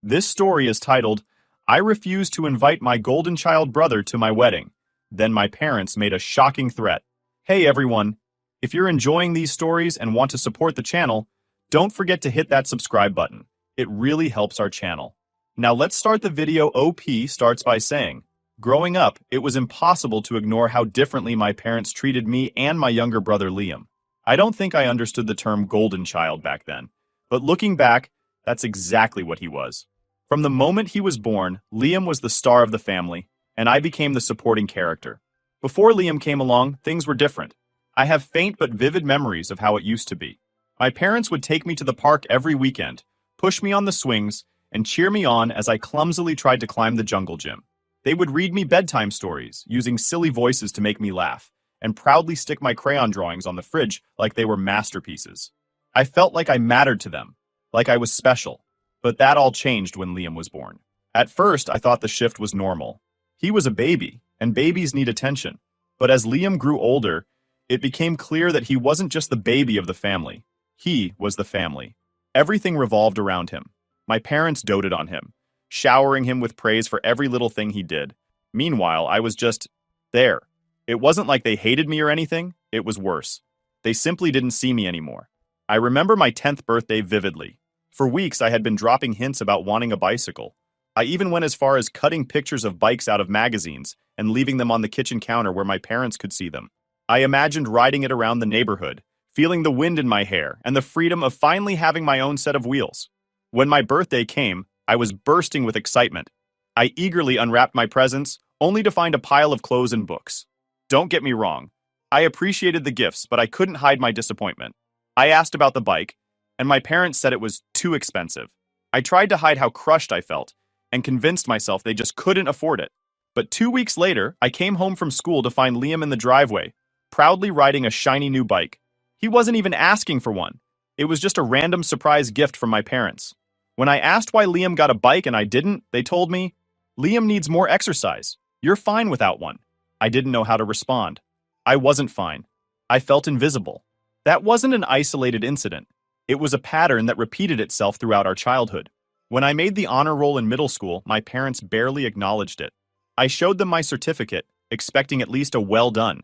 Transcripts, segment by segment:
This story is titled, I Refused to Invite My Golden Child Brother to My Wedding. Then my parents made a shocking threat. Hey everyone, if you're enjoying these stories and want to support the channel, don't forget to hit that subscribe button. It really helps our channel. Now let's start the video. OP starts by saying, growing up, it was impossible to ignore how differently my parents treated me and my younger brother Liam. I don't think I understood the term golden child back then, but looking back, that's exactly what he was. From the moment he was born, Liam was the star of the family, and I became the supporting character. Before Liam came along, things were different. I have faint but vivid memories of how it used to be. My parents would take me to the park every weekend, push me on the swings, and cheer me on as I clumsily tried to climb the jungle gym. They would read me bedtime stories, using silly voices to make me laugh, and proudly stick my crayon drawings on the fridge like they were masterpieces. I felt like I mattered to them, like I was special. But that all changed when Liam was born. At first, I thought the shift was normal. He was a baby, and babies need attention. But as Liam grew older, it became clear that he wasn't just the baby of the family. He was the family. Everything revolved around him. My parents doted on him, showering him with praise for every little thing he did. Meanwhile, I was just there. It wasn't like they hated me or anything, it was worse. They simply didn't see me anymore. I remember my 10th birthday vividly. For weeks, I had been dropping hints about wanting a bicycle. I even went as far as cutting pictures of bikes out of magazines and leaving them on the kitchen counter where my parents could see them. I imagined riding it around the neighborhood, feeling the wind in my hair and the freedom of finally having my own set of wheels. When my birthday came, I was bursting with excitement. I eagerly unwrapped my presents, only to find a pile of clothes and books. Don't get me wrong. I appreciated the gifts, but I couldn't hide my disappointment. I asked about the bike, and my parents said it was too expensive. I tried to hide how crushed I felt, and convinced myself they just couldn't afford it. But 2 weeks later, I came home from school to find Liam in the driveway, proudly riding a shiny new bike. He wasn't even asking for one. It was just a random surprise gift from my parents. When I asked why Liam got a bike and I didn't, they told me, Liam needs more exercise. You're fine without one. I didn't know how to respond. I wasn't fine. I felt invisible. That wasn't an isolated incident. It was a pattern that repeated itself throughout our childhood. When I made the honor roll in middle school, my parents barely acknowledged it. I showed them my certificate, expecting at least a well done.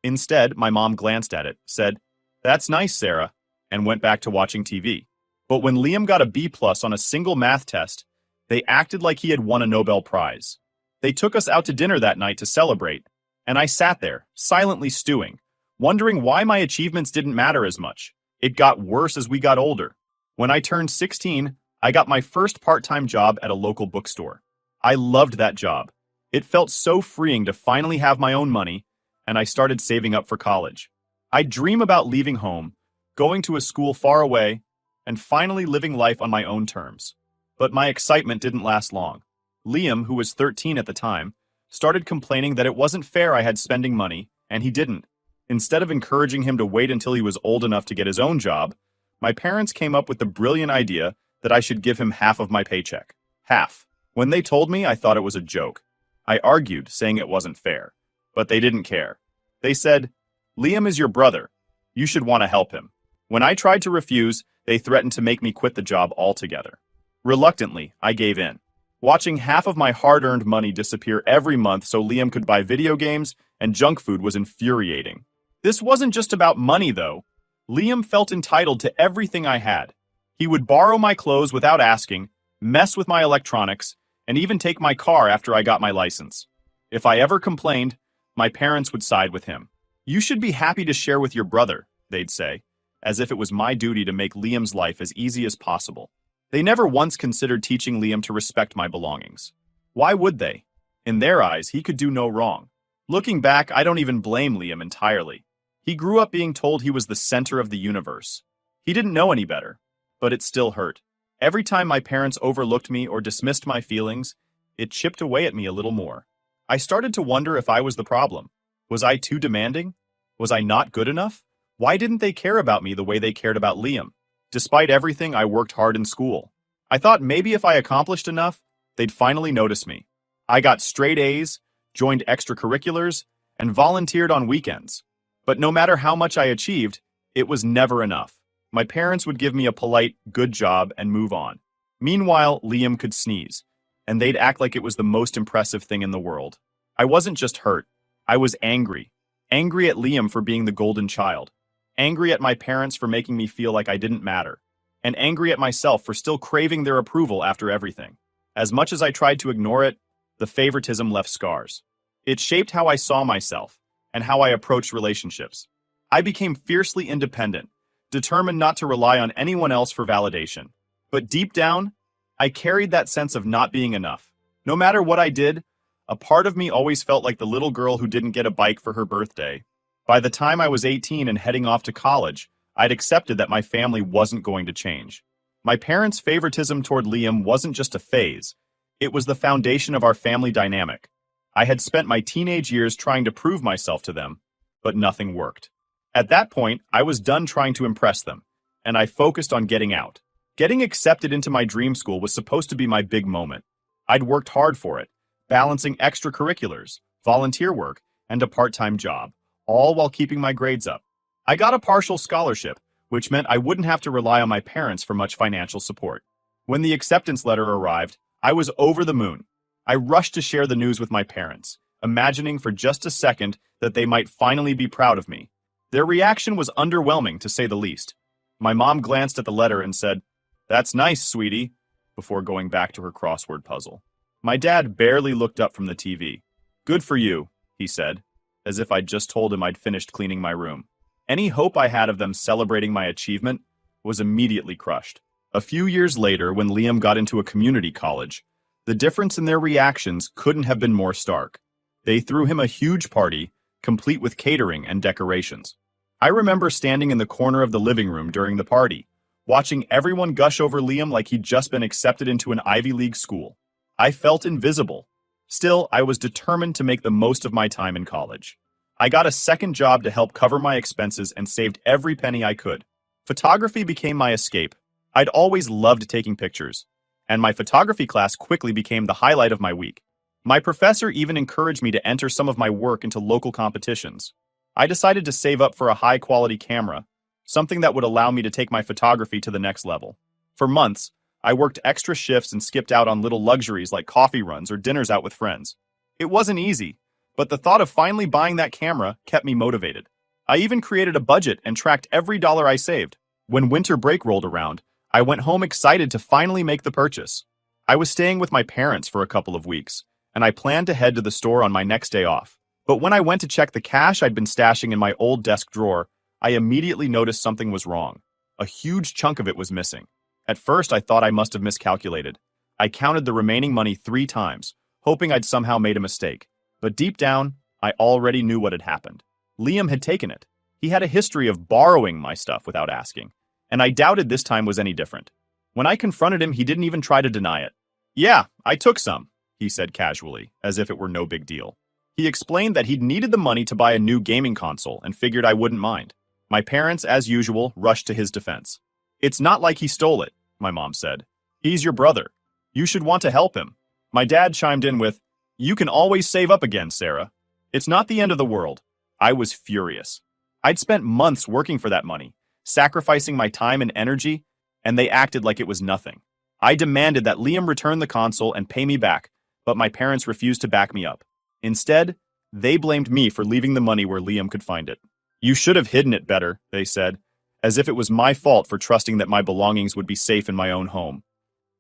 Instead, my mom glanced at it, said, "That's nice, Sarah," and went back to watching TV. But when Liam got a B+ on a single math test, they acted like he had won a Nobel Prize. They took us out to dinner that night to celebrate, and I sat there, silently stewing, wondering why my achievements didn't matter as much. It got worse as we got older. When I turned 16, I got my first part-time job at a local bookstore. I loved that job. It felt so freeing to finally have my own money, and I started saving up for college. I'd dream about leaving home, going to a school far away, and finally living life on my own terms. But my excitement didn't last long. Liam, who was 13 at the time, started complaining that it wasn't fair I had spending money, and he didn't. Instead of encouraging him to wait until he was old enough to get his own job, my parents came up with the brilliant idea that I should give him half of my paycheck. Half. When they told me, I thought it was a joke. I argued, saying it wasn't fair. But they didn't care. They said, Liam is your brother. You should want to help him. When I tried to refuse, they threatened to make me quit the job altogether. Reluctantly, I gave in. Watching half of my hard-earned money disappear every month so Liam could buy video games and junk food was infuriating. This wasn't just about money, though. Liam felt entitled to everything I had. He would borrow my clothes without asking, mess with my electronics, and even take my car after I got my license. If I ever complained, my parents would side with him. You should be happy to share with your brother, they'd say, as if it was my duty to make Liam's life as easy as possible. They never once considered teaching Liam to respect my belongings. Why would they? In their eyes, he could do no wrong. Looking back, I don't even blame Liam entirely. He grew up being told he was the center of the universe. He didn't know any better, but it still hurt. Every time my parents overlooked me or dismissed my feelings, it chipped away at me a little more. I started to wonder if I was the problem. Was I too demanding? Was I not good enough? Why didn't they care about me the way they cared about Liam? Despite everything, I worked hard in school. I thought maybe if I accomplished enough, they'd finally notice me. I got straight A's, joined extracurriculars, and volunteered on weekends. But no matter how much I achieved, it was never enough. My parents would give me a polite, good job and move on. Meanwhile, Liam could sneeze, and they'd act like it was the most impressive thing in the world. I wasn't just hurt. I was angry. Angry at Liam for being the golden child. Angry at my parents for making me feel like I didn't matter. And angry at myself for still craving their approval after everything. As much as I tried to ignore it, the favoritism left scars. It shaped how I saw myself and how I approached relationships. I became fiercely independent, determined not to rely on anyone else for validation. But deep down, I carried that sense of not being enough. No matter what I did, a part of me always felt like the little girl who didn't get a bike for her birthday. By the time I was 18 and heading off to college, I'd accepted that my family wasn't going to change. My parents' favoritism toward Liam wasn't just a phase. It was the foundation of our family dynamic. I had spent my teenage years trying to prove myself to them, but nothing worked. At that point, I was done trying to impress them, and I focused on getting out. Getting accepted into my dream school was supposed to be my big moment. I'd worked hard for it, balancing extracurriculars, volunteer work, and a part-time job, all while keeping my grades up. I got a partial scholarship, which meant I wouldn't have to rely on my parents for much financial support. When the acceptance letter arrived, I was over the moon. I rushed to share the news with my parents, imagining for just a second that they might finally be proud of me. Their reaction was underwhelming, to say the least. My mom glanced at the letter and said, "That's nice, sweetie," before going back to her crossword puzzle. My dad barely looked up from the TV. "Good for you," he said, as if I'd just told him I'd finished cleaning my room. Any hope I had of them celebrating my achievement was immediately crushed. A few years later, when Liam got into a community college, the difference in their reactions couldn't have been more stark. They threw him a huge party, complete with catering and decorations. I remember standing in the corner of the living room during the party, watching everyone gush over Liam like he'd just been accepted into an Ivy League school. I felt invisible. Still, I was determined to make the most of my time in college. I got a second job to help cover my expenses and saved every penny I could. Photography became my escape. I'd always loved taking pictures, and my photography class quickly became the highlight of my week. My professor even encouraged me to enter some of my work into local competitions. I decided to save up for a high-quality camera, something that would allow me to take my photography to the next level. For months, I worked extra shifts and skipped out on little luxuries like coffee runs or dinners out with friends. It wasn't easy, but the thought of finally buying that camera kept me motivated. I even created a budget and tracked every dollar I saved. When winter break rolled around, I went home excited to finally make the purchase. I was staying with my parents for a couple of weeks, and I planned to head to the store on my next day off. But when I went to check the cash I'd been stashing in my old desk drawer, I immediately noticed something was wrong. A huge chunk of it was missing. At first, I thought I must have miscalculated. I counted the remaining money 3 times, hoping I'd somehow made a mistake. But deep down, I already knew what had happened. Liam had taken it. He had a history of borrowing my stuff without asking, and I doubted this time was any different. When I confronted him, he didn't even try to deny it. "Yeah, I took some," he said casually, as if it were no big deal. He explained that he'd needed the money to buy a new gaming console and figured I wouldn't mind. My parents, as usual, rushed to his defense. "It's not like he stole it," my mom said. "He's your brother. You should want to help him." My dad chimed in with, "You can always save up again, Sarah. It's not the end of the world." I was furious. I'd spent months working for that money, sacrificing my time and energy, and they acted like it was nothing. I demanded that Liam return the console and pay me back, but my parents refused to back me up. Instead, they blamed me for leaving the money where Liam could find it. "You should have hidden it better," they said, as if it was my fault for trusting that my belongings would be safe in my own home.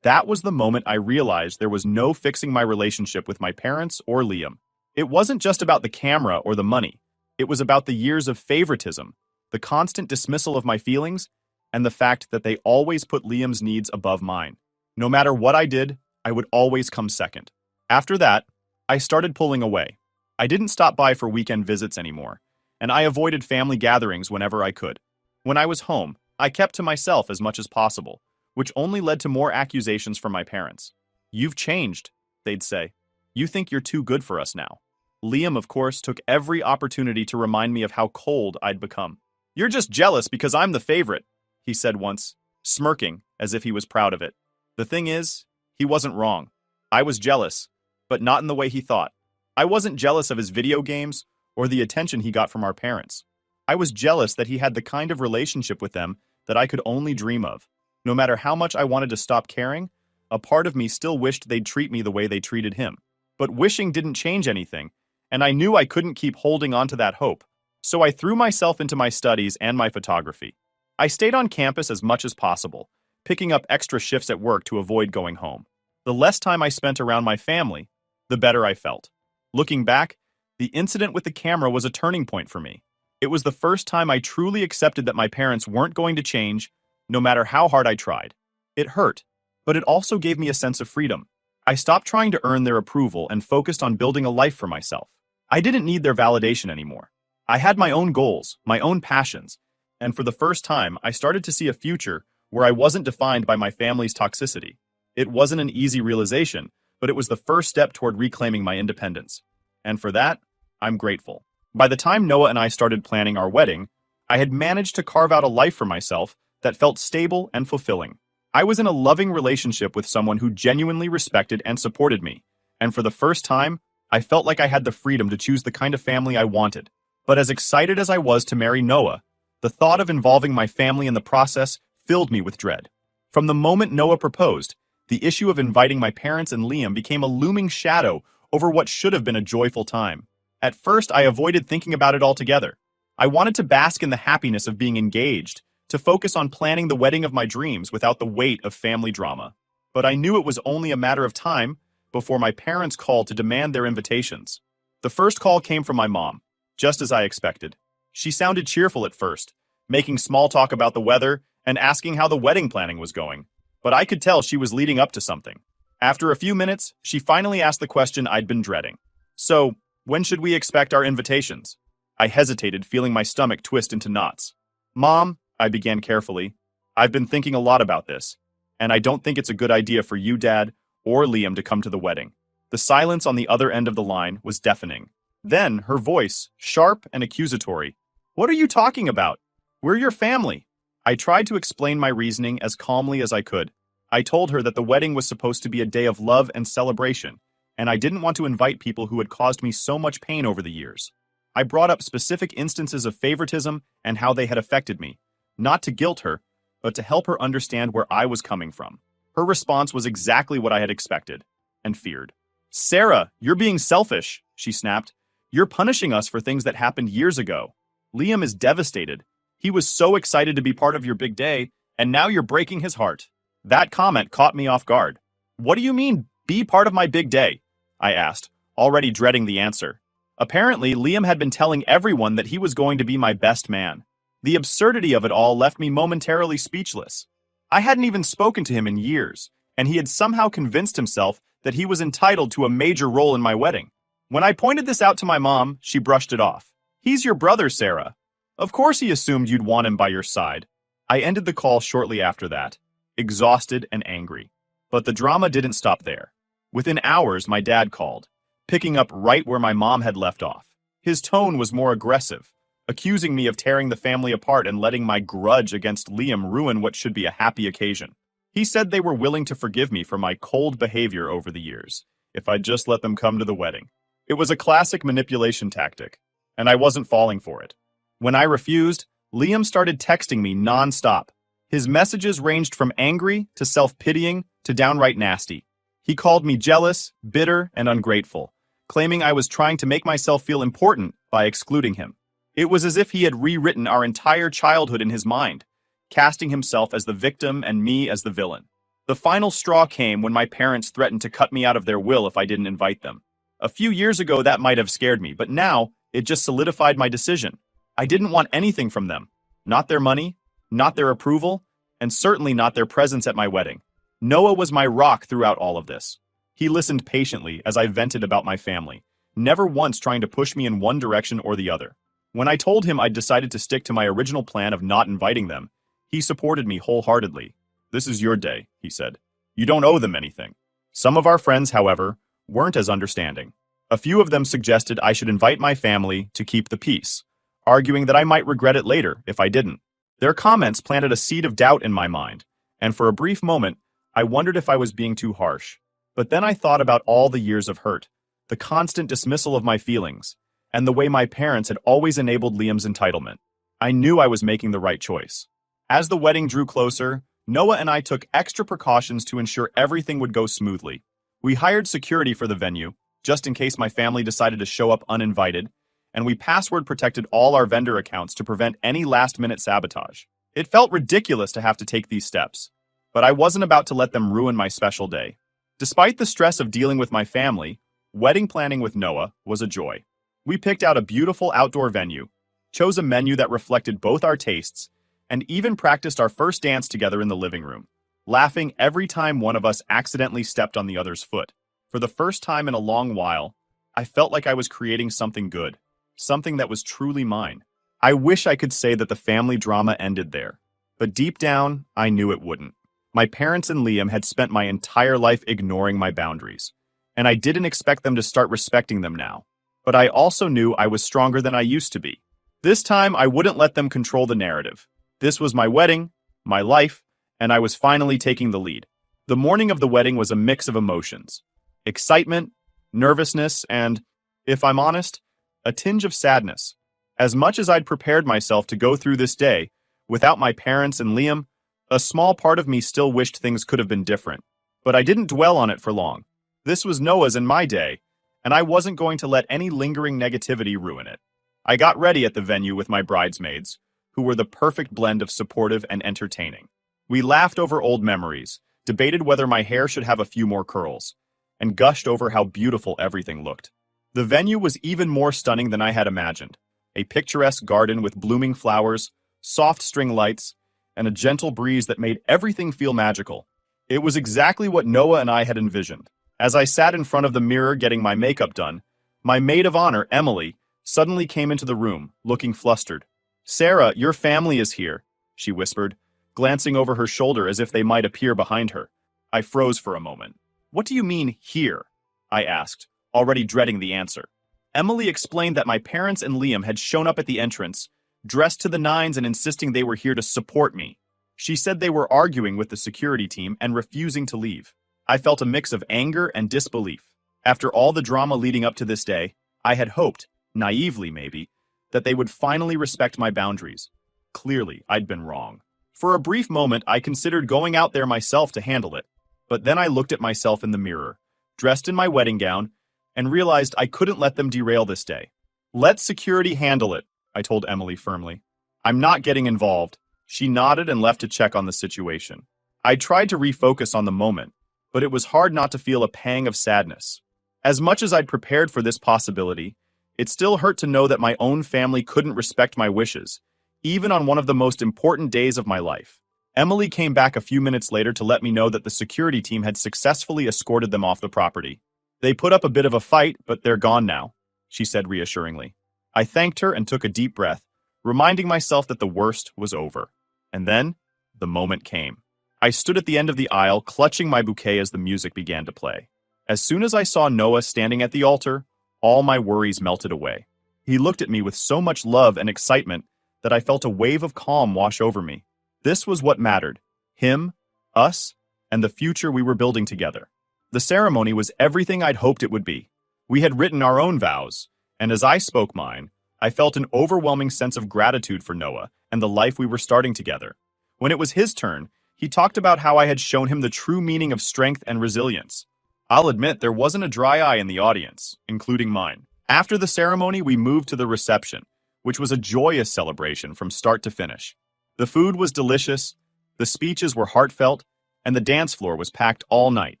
That was the moment I realized there was no fixing my relationship with my parents or Liam. It wasn't just about the camera or the money. It was about the years of favoritism, the constant dismissal of my feelings, and the fact that they always put Liam's needs above mine. No matter what I did, I would always come second. After that, I started pulling away. I didn't stop by for weekend visits anymore, and I avoided family gatherings whenever I could. When I was home, I kept to myself as much as possible, which only led to more accusations from my parents. "You've changed," they'd say. "You think you're too good for us now." Liam, of course, took every opportunity to remind me of how cold I'd become. "You're just jealous because I'm the favorite," he said once, smirking as if he was proud of it. The thing is, he wasn't wrong. I was jealous, but not in the way he thought. I wasn't jealous of his video games or the attention he got from our parents. I was jealous that he had the kind of relationship with them that I could only dream of. No matter how much I wanted to stop caring, A part of me still wished they'd treat me the way they treated him. But wishing didn't change anything, and I knew I couldn't keep holding on to that hope. So I threw myself into my studies and my photography. I stayed on campus as much as possible, picking up extra shifts at work to avoid going home. The less time I spent around my family, the better I felt. Looking back, the incident with the camera was a turning point for me. It was the first time I truly accepted that my parents weren't going to change, no matter how hard I tried. It hurt, but it also gave me a sense of freedom. I stopped trying to earn their approval and focused on building a life for myself. I didn't need their validation anymore. I had my own goals, my own passions, and for the first time, I started to see a future where I wasn't defined by my family's toxicity. It wasn't an easy realization, but it was the first step toward reclaiming my independence. And for that, I'm grateful. By the time Noah and I started planning our wedding, I had managed to carve out a life for myself that felt stable and fulfilling. I was in a loving relationship with someone who genuinely respected and supported me, and for the first time, I felt like I had the freedom to choose the kind of family I wanted. But as excited as I was to marry Noah, the thought of involving my family in the process filled me with dread. From the moment Noah proposed, the issue of inviting my parents and Liam became a looming shadow over what should have been a joyful time. At first, I avoided thinking about it altogether. I wanted to bask in the happiness of being engaged, to focus on planning the wedding of my dreams without the weight of family drama. But I knew it was only a matter of time before my parents called to demand their invitations. The first call came from my mom, just as I expected. She sounded cheerful at first, making small talk about the weather and asking how the wedding planning was going. But I could tell she was leading up to something. After a few minutes, she finally asked the question I'd been dreading. So, when should we expect our invitations? I hesitated, feeling my stomach twist into knots. Mom, I began carefully, I've been thinking a lot about this, and I don't think it's a good idea for you, Dad, or Liam to come to the wedding. The silence on the other end of the line was deafening. Then, her voice, sharp and accusatory. What are you talking about? We're your family. I tried to explain my reasoning as calmly as I could. I told her that the wedding was supposed to be a day of love and celebration, and I didn't want to invite people who had caused me so much pain over the years. I brought up specific instances of favoritism and how they had affected me, not to guilt her, but to help her understand where I was coming from. Her response was exactly what I had expected and feared. Sarah, you're being selfish, she snapped. You're punishing us for things that happened years ago. Liam is devastated. He was so excited to be part of your big day, and now you're breaking his heart. That comment caught me off guard. What do you mean, be part of my big day? I asked, already dreading the answer. Apparently, Liam had been telling everyone that he was going to be my best man. The absurdity of it all left me momentarily speechless. I hadn't even spoken to him in years, and he had somehow convinced himself that he was entitled to a major role in my wedding. When I pointed this out to my mom, she brushed it off. He's your brother, Sarah. Of course he assumed you'd want him by your side. I ended the call shortly after that, exhausted and angry. But the drama didn't stop there. Within hours, my dad called, picking up right where my mom had left off. His tone was more aggressive, accusing me of tearing the family apart and letting my grudge against Liam ruin what should be a happy occasion. He said they were willing to forgive me for my cold behavior over the years, if I'd just let them come to the wedding. It was a classic manipulation tactic, and I wasn't falling for it. When I refused, Liam started texting me non-stop. His messages ranged from angry to self-pitying to downright nasty. He called me jealous, bitter, and ungrateful, claiming I was trying to make myself feel important by excluding him. It was as if he had rewritten our entire childhood in his mind, casting himself as the victim and me as the villain. The final straw came when my parents threatened to cut me out of their will if I didn't invite them. A few years ago that might have scared me, but now it just solidified my decision. I didn't want anything from them. Not their money, not their approval, and certainly not their presence at my wedding. Noah was my rock throughout all of this. He listened patiently as I vented about my family, never once trying to push me in one direction or the other. When I told him I'd decided to stick to my original plan of not inviting them, he supported me wholeheartedly. This is your day, he said. You don't owe them anything. Some of our friends, however, weren't as understanding. A few of them suggested I should invite my family to keep the peace, arguing that I might regret it later if I didn't. Their comments planted a seed of doubt in my mind, and for a brief moment, I wondered if I was being too harsh. But then I thought about all the years of hurt, the constant dismissal of my feelings, and the way my parents had always enabled Liam's entitlement. I knew I was making the right choice. As the wedding drew closer, Noah and I took extra precautions to ensure everything would go smoothly. We hired security for the venue, just in case my family decided to show up uninvited, and we password protected all our vendor accounts to prevent any last-minute sabotage. It felt ridiculous to have to take these steps, but I wasn't about to let them ruin my special day. Despite the stress of dealing with my family, wedding planning with Noah was a joy. We picked out a beautiful outdoor venue, chose a menu that reflected both our tastes, and even practiced our first dance together in the living room, laughing every time one of us accidentally stepped on the other's foot. For the first time in a long while, I felt like I was creating something good, something that was truly mine. I wish I could say that the family drama ended there, but deep down, I knew it wouldn't. My parents and Liam had spent my entire life ignoring my boundaries, and I didn't expect them to start respecting them now. But I also knew I was stronger than I used to be. This time, I wouldn't let them control the narrative. This was my wedding, my life, and I was finally taking the lead. The morning of the wedding was a mix of emotions: excitement, nervousness, and, if I'm honest, a tinge of sadness. As much as I'd prepared myself to go through this day, without my parents and Liam, a small part of me still wished things could have been different. But I didn't dwell on it for long. This was Noah's and my day, and I wasn't going to let any lingering negativity ruin it. I got ready at the venue with my bridesmaids, who were the perfect blend of supportive and entertaining. We laughed over old memories, debated whether my hair should have a few more curls, and gushed over how beautiful everything looked. The venue was even more stunning than I had imagined. A picturesque garden with blooming flowers, soft string lights, and a gentle breeze that made everything feel magical. It was exactly what Noah and I had envisioned. As I sat in front of the mirror getting my makeup done, my maid of honor, Emily, suddenly came into the room, looking flustered. "Sarah, your family is here," she whispered, glancing over her shoulder as if they might appear behind her. I froze for a moment. "What do you mean, here?" I asked, already dreading the answer. Emily explained that my parents and Liam had shown up at the entrance, dressed to the nines and insisting they were here to support me. She said they were arguing with the security team and refusing to leave. I felt a mix of anger and disbelief. After all the drama leading up to this day, I had hoped, naively maybe, that they would finally respect my boundaries. Clearly, I'd been wrong. For a brief moment, I considered going out there myself to handle it. But then I looked at myself in the mirror, dressed in my wedding gown, and realized I couldn't let them derail this day. "Let security handle it," I told Emily firmly. "I'm not getting involved." She nodded and left to check on the situation. I tried to refocus on the moment, but it was hard not to feel a pang of sadness. As much as I'd prepared for this possibility, it still hurt to know that my own family couldn't respect my wishes, even on one of the most important days of my life. Emily came back a few minutes later to let me know that the security team had successfully escorted them off the property. "They put up a bit of a fight, but they're gone now," she said reassuringly. I thanked her and took a deep breath, reminding myself that the worst was over. And then, the moment came. I stood at the end of the aisle, clutching my bouquet as the music began to play. As soon as I saw Noah standing at the altar, all my worries melted away. He looked at me with so much love and excitement that I felt a wave of calm wash over me. This was what mattered: him, us, and the future we were building together. The ceremony was everything I'd hoped it would be. We had written our own vows, and as I spoke mine, I felt an overwhelming sense of gratitude for Noah and the life we were starting together. When it was his turn, he talked about how I had shown him the true meaning of strength and resilience. I'll admit there wasn't a dry eye in the audience, including mine. After the ceremony, we moved to the reception, which was a joyous celebration from start to finish. The food was delicious, the speeches were heartfelt, and the dance floor was packed all night.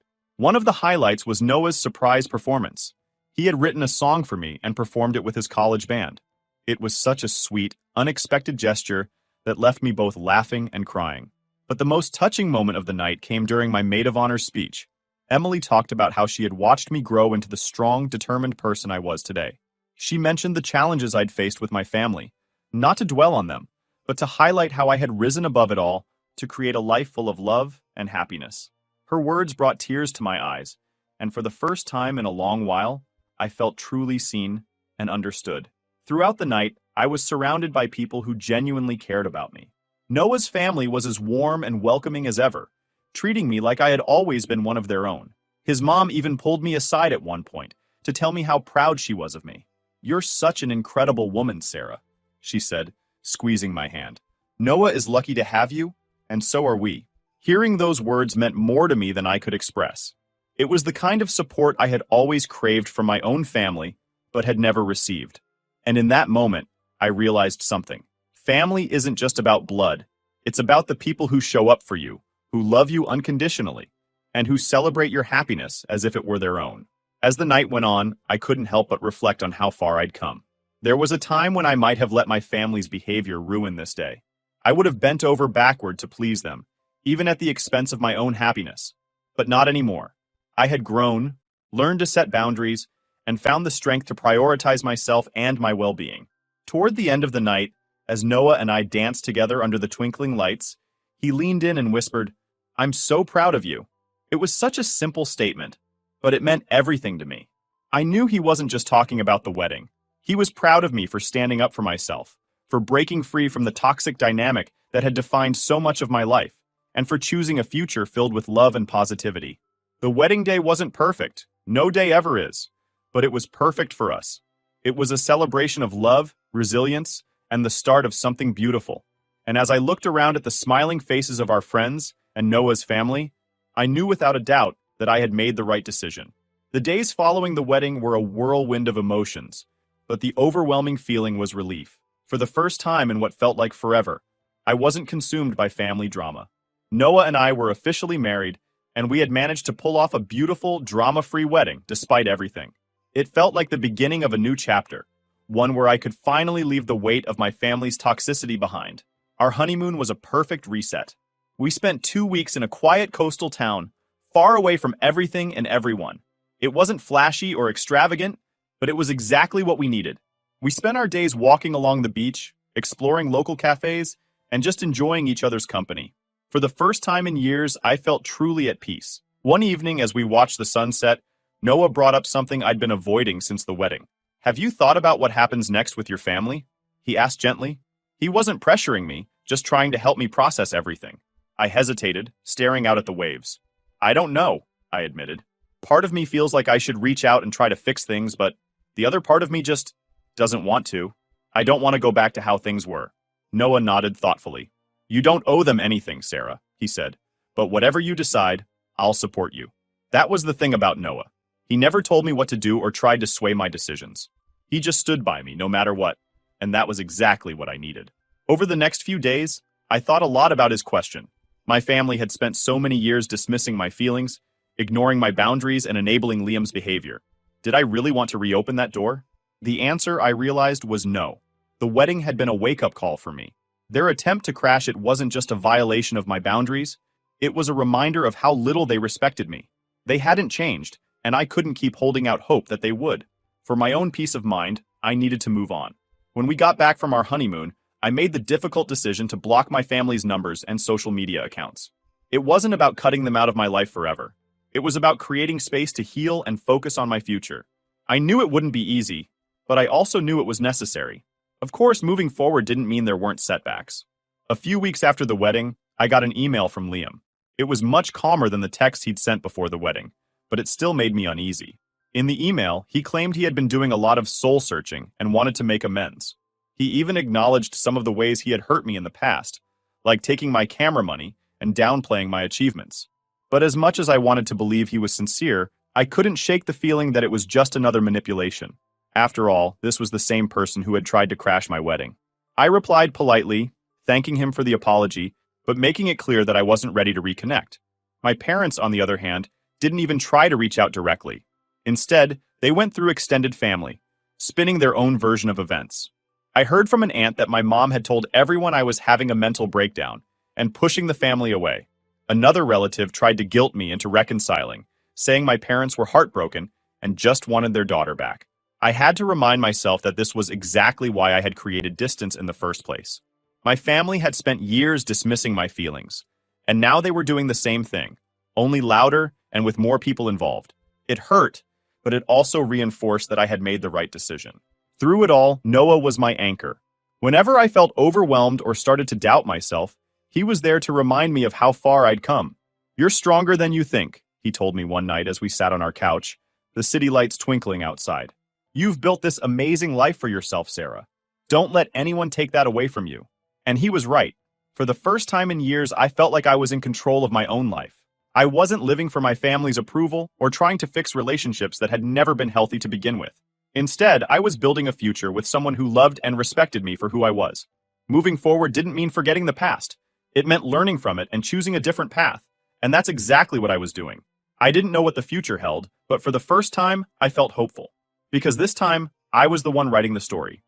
One of the highlights was Noah's surprise performance. He had written a song for me and performed it with his college band. It was such a sweet, unexpected gesture that left me both laughing and crying. But the most touching moment of the night came during my maid of honor speech. Emily talked about how she had watched me grow into the strong, determined person I was today. She mentioned the challenges I'd faced with my family, not to dwell on them, but to highlight how I had risen above it all to create a life full of love and happiness. Her words brought tears to my eyes, and for the first time in a long while, I felt truly seen and understood. Throughout the night, I was surrounded by people who genuinely cared about me. Noah's family was as warm and welcoming as ever, treating me like I had always been one of their own. His mom even pulled me aside at one point to tell me how proud she was of me. "You're such an incredible woman, Sarah," she said, squeezing my hand. "Noah is lucky to have you, and so are we." Hearing those words meant more to me than I could express. It was the kind of support I had always craved from my own family, but had never received. And in that moment, I realized something. Family isn't just about blood. It's about the people who show up for you, who love you unconditionally, and who celebrate your happiness as if it were their own. As the night went on, I couldn't help but reflect on how far I'd come. There was a time when I might have let my family's behavior ruin this day. I would have bent over backward to please them, even at the expense of my own happiness. But not anymore. I had grown, learned to set boundaries, and found the strength to prioritize myself and my well-being. Toward the end of the night, as Noah and I danced together under the twinkling lights, he leaned in and whispered, "I'm so proud of you." It was such a simple statement, but it meant everything to me. I knew he wasn't just talking about the wedding. He was proud of me for standing up for myself, for breaking free from the toxic dynamic that had defined so much of my life, and for choosing a future filled with love and positivity. The wedding day wasn't perfect, no day ever is, but it was perfect for us. It was a celebration of love, resilience, and the start of something beautiful. And as I looked around at the smiling faces of our friends and Noah's family, I knew without a doubt that I had made the right decision. The days following the wedding were a whirlwind of emotions, but the overwhelming feeling was relief. For the first time in what felt like forever, I wasn't consumed by family drama. Noah and I were officially married, and we had managed to pull off a beautiful, drama-free wedding despite everything. It felt like the beginning of a new chapter, one where I could finally leave the weight of my family's toxicity behind. Our honeymoon was a perfect reset. We spent 2 weeks in a quiet coastal town, far away from everything and everyone. It wasn't flashy or extravagant, but it was exactly what we needed. We spent our days walking along the beach, exploring local cafes, and just enjoying each other's company. For the first time in years, I felt truly at peace. One evening, as we watched the sunset, Noah brought up something I'd been avoiding since the wedding. "Have you thought about what happens next with your family?" he asked gently. He wasn't pressuring me, just trying to help me process everything. I hesitated, staring out at the waves. "I don't know," I admitted. "Part of me feels like I should reach out and try to fix things, but the other part of me just doesn't want to. I don't want to go back to how things were." Noah nodded thoughtfully. "You don't owe them anything, Sarah," he said. "But whatever you decide, I'll support you." That was the thing about Noah. He never told me what to do or tried to sway my decisions. He just stood by me, no matter what, and that was exactly what I needed. Over the next few days, I thought a lot about his question. My family had spent so many years dismissing my feelings, ignoring my boundaries, and enabling Liam's behavior. Did I really want to reopen that door? The answer, I realized, was no. The wedding had been a wake-up call for me. Their attempt to crash it wasn't just a violation of my boundaries, it was a reminder of how little they respected me. They hadn't changed, and I couldn't keep holding out hope that they would. For my own peace of mind, I needed to move on. When we got back from our honeymoon, I made the difficult decision to block my family's numbers and social media accounts. It wasn't about cutting them out of my life forever. It was about creating space to heal and focus on my future. I knew it wouldn't be easy, but I also knew it was necessary. Of course, moving forward didn't mean there weren't setbacks. A few weeks after the wedding, I got an email from Liam. It was much calmer than the texts he'd sent before the wedding, but it still made me uneasy. In the email, he claimed he had been doing a lot of soul-searching and wanted to make amends. He even acknowledged some of the ways he had hurt me in the past, like taking my camera money and downplaying my achievements. But as much as I wanted to believe he was sincere, I couldn't shake the feeling that it was just another manipulation. After all, this was the same person who had tried to crash my wedding. I replied politely, thanking him for the apology, but making it clear that I wasn't ready to reconnect. My parents, on the other hand, didn't even try to reach out directly. Instead, they went through extended family, spinning their own version of events. I heard from an aunt that my mom had told everyone I was having a mental breakdown and pushing the family away. Another relative tried to guilt me into reconciling, saying my parents were heartbroken and just wanted their daughter back. I had to remind myself that this was exactly why I had created distance in the first place. My family had spent years dismissing my feelings, and now they were doing the same thing, only louder and with more people involved. It hurt, but it also reinforced that I had made the right decision. Through it all, Noah was my anchor. Whenever I felt overwhelmed or started to doubt myself, he was there to remind me of how far I'd come. "You're stronger than you think," he told me one night as we sat on our couch, the city lights twinkling outside. "You've built this amazing life for yourself, Sarah. Don't let anyone take that away from you." And he was right. For the first time in years, I felt like I was in control of my own life. I wasn't living for my family's approval or trying to fix relationships that had never been healthy to begin with. Instead, I was building a future with someone who loved and respected me for who I was. Moving forward didn't mean forgetting the past. It meant learning from it and choosing a different path. And that's exactly what I was doing. I didn't know what the future held, but for the first time, I felt hopeful. Because this time, I was the one writing the story.